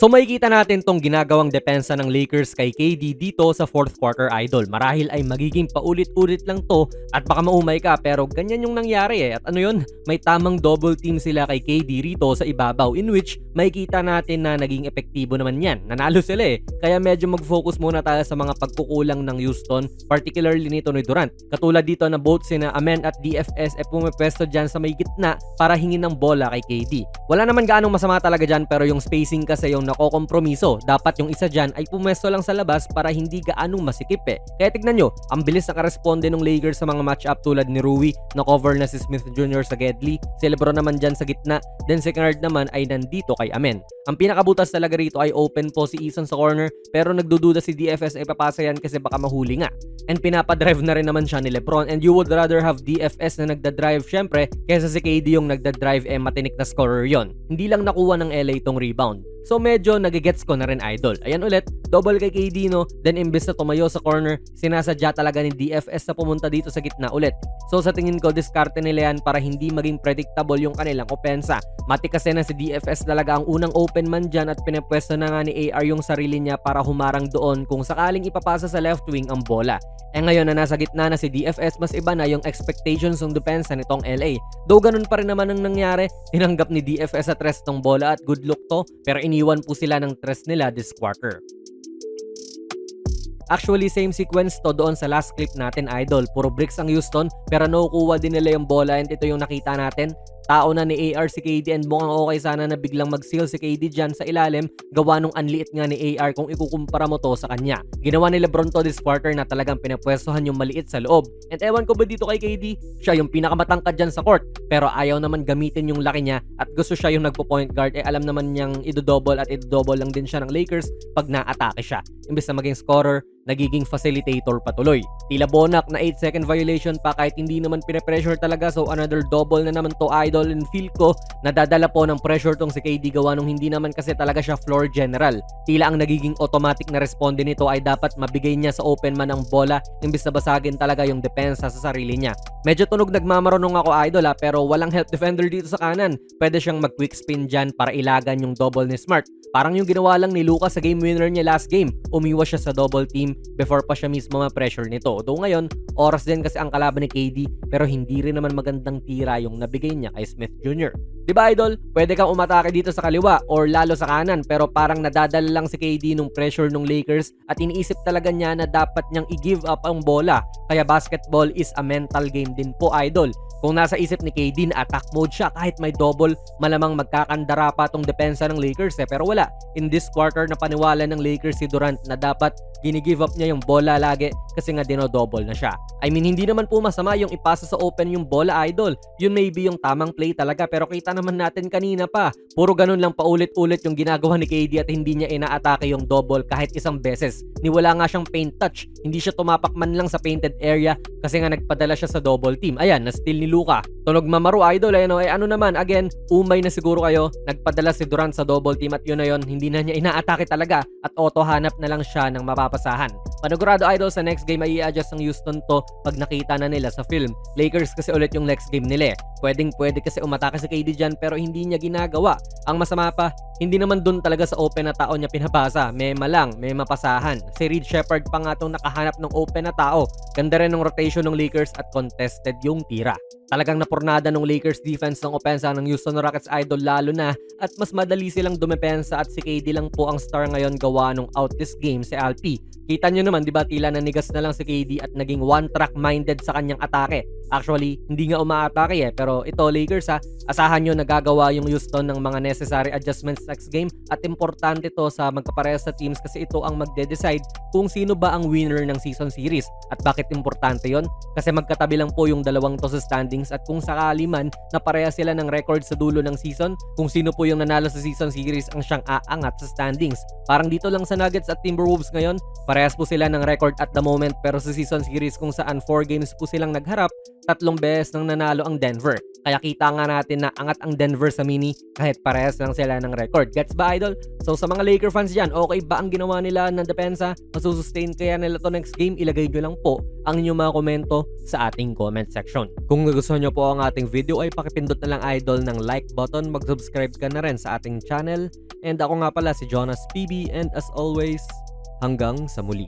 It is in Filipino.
So makikita natin tong ginagawang depensa ng Lakers kay KD dito sa fourth quarter, idol. Marahil ay magiging paulit-ulit lang to at baka maumay ka pero ganyan yung nangyari eh. At ano yun? May tamang double team sila kay KD rito sa ibabaw in which makikita natin na naging epektibo naman yan. Nanalo sila eh. Kaya medyo mag-focus muna tayo sa mga pagkukulang ng Houston, particularly nito ni Durant. Katulad dito na both sina Amen at DFS ay pumipwesto dyan sa may gitna para hingin ng bola kay KD. Wala naman gaanong masama talaga dyan pero yung spacing kasi yung nakokompromiso. Dapat yung isa dyan ay pumwesto lang sa labas para hindi gaanong masikip eh. Kaya tignan nyo, ang bilis nakaresponde ng Lakers sa mga matchup tulad ni Rui, na cover na si Smith Jr. sa Gedli, si Lebron naman dyan sa gitna, then si Kennard naman ay nandito kay Amen. Ang pinakabutas talaga rito ay open po si Eason sa corner pero nagdududa si DFS ay papasa yan kasi baka mahuli nga. And pinapadrive na rin naman siya ni Lebron and you would rather have DFS na nagdadrive syempre kaysa si KD yung nagdadrive matinik na scorer yon. Hindi lang nakuha ng LA tong rebound. So medyo nagigets ko na rin, idol. Ayan ulit, double kay KD no, then imbes na tumayo sa corner, sinasadya talaga ni DFS na pumunta dito sa gitna ulit. So sa tingin ko, diskarte nila yan para hindi maging predictable yung kanilang opensa. Mati kasi na si DFS talaga ang unang open man dyan at pinapwesto na nga ni AR yung sarili niya para humarang doon kung sakaling ipapasa sa left wing ang bola. Ngayon na nasa gitna na si DFS, mas iba na yung expectations ng depensa nitong LA. Though ganun pa rin naman ang nangyari, tinanggap ni DFS sa tres ng bola at good look to, pero iniwan po sila ng tres nila this quarter. Actually, same sequence to doon sa last clip natin, idol. Puro bricks ang Houston, pero nakukuha din nila yung bola and ito yung nakita natin. Tao na ni AR si KD and mukhang okay sana na biglang mag-seal si KD dyan sa ilalim gawa nung anliit nga ni AR kung ikukumpara mo to sa kanya. Ginawa ni Lebron to this quarter na talagang pinapwestohan yung maliit sa loob. And ewan ko ba dito kay KD, siya yung pinakamatangkad dyan sa court pero ayaw naman gamitin yung laki niya at gusto siya yung nagpo-point guard alam naman niyang idodouble at idodouble lang din siya ng Lakers pag na-atake siya. Imbes na maging scorer, nagiging facilitator patuloy. Tila Bonak na 8-second violation pa kahit hindi naman pinapressure talaga so another double na naman to, idol, and feel ko nadadala po ng pressure tong si KD gawa nung hindi naman kasi talaga siya floor general. Tila ang nagiging automatic na responde nito ay dapat mabigay niya sa open man ang bola imbis na basagin talaga yung depensa sa sarili niya. Medyo tunog nagmamarunong ako, idol pero walang help defender dito sa kanan. Pwede siyang mag quick spin dyan para ilagan yung double ni Smart. Parang yung ginawa lang ni Luka sa game winner niya last game. Umiwas siya sa double team before pa siya mismo ma-pressure nito. Though ngayon, oras din kasi ang kalaban ni KD pero hindi rin naman magandang tira yung nabigay niya kay Smith Jr. Diba, idol? Pwede kang umatake dito sa kaliwa or lalo sa kanan pero parang nadadala lang si KD nung pressure ng Lakers at iniisip talaga niya na dapat niyang i-give up ang bola. Kaya basketball is a mental game din po, idol. Kung nasa isip ni KD na attack mode siya kahit may double, malamang magkakandara pa tong depensa ng Lakers pero wala. In this quarter na paniwala ng Lakers si Durant na dapat gini-give up niya yung bola lagi kasi nga dino-double na siya. I mean, hindi naman po masama yung ipasa sa open yung bola, idol. Yun may be yung tamang play talaga pero kita naman natin kanina pa. Puro ganun lang paulit-ulit yung ginagawa ni KD at hindi niya inaatake yung double kahit isang beses. Niwala nga siyang paint touch. Hindi siya tumapak man lang sa painted area kasi nga nagpadala siya sa double team. Ayan, na-steal ni Luka. Tunog mamaro, idol. Ano naman, again, umay na siguro kayo. Nagpadala si Durant sa double team at yun na yun, hindi na niya inaatake talaga at auto hanap na lang siya ng mapapasahan. Panigurado, idol, sa next game ay i-adjust ng Houston to pag nakita na nila sa film. Lakers kasi ulit yung next game nila. Pwede kasi umatake si KD dyan pero hindi niya ginagawa. Ang masama pa, hindi naman dun talaga sa open na tao niya pinapasa. May malang, may mapasahan. Si Reed Shepherd pa nga itong nakahanap ng open na tao. Ganda rin ng rotation ng Lakers at contested yung tira. Talagang napurnada ng Lakers defense ng opensa ng Houston Rockets, idol, lalo na at mas madali silang dumepensa at si KD lang po ang star ngayon gawa nung out this game si Alpi. Kita nyo naman, di ba, tila nanigas na lang si KD at naging one-track minded sa kanyang atake. Actually, hindi nga umaatake pero ito, Lakers asahan nyo nagagawa yung Houston ng mga necessary adjustments next game at importante to sa magkaparehas sa teams kasi ito ang magde-decide kung sino ba ang winner ng season series. At bakit importante yon? Kasi magkatabi lang po yung dalawang to sa standings at kung sakali man na pareha sila ng record sa dulo ng season, kung sino po yung nanalo sa season series ang siyang aangat sa standings. Parang dito lang sa Nuggets at Timberwolves ngayon, parehas po sila ng record at the moment pero sa season series kung saan 4 games po silang nagharap, 3 beses nang nanalo ang Denver. Kaya kita nga natin na angat ang Denver sa mini kahit parehas lang sila ng record. Gets ba, idol? So sa mga Laker fans dyan, okay ba ang ginawa nila ng depensa? Masusustain kaya nila to next game? Ilagay nyo lang po ang inyong mga komento sa ating comment section. Kung nagustuhan nyo po ang ating video ay pakipindot na lang, idol, ng like button, mag-subscribe ka na rin sa ating channel, And ako nga pala si Jonas PB and as always, hanggang sa muli.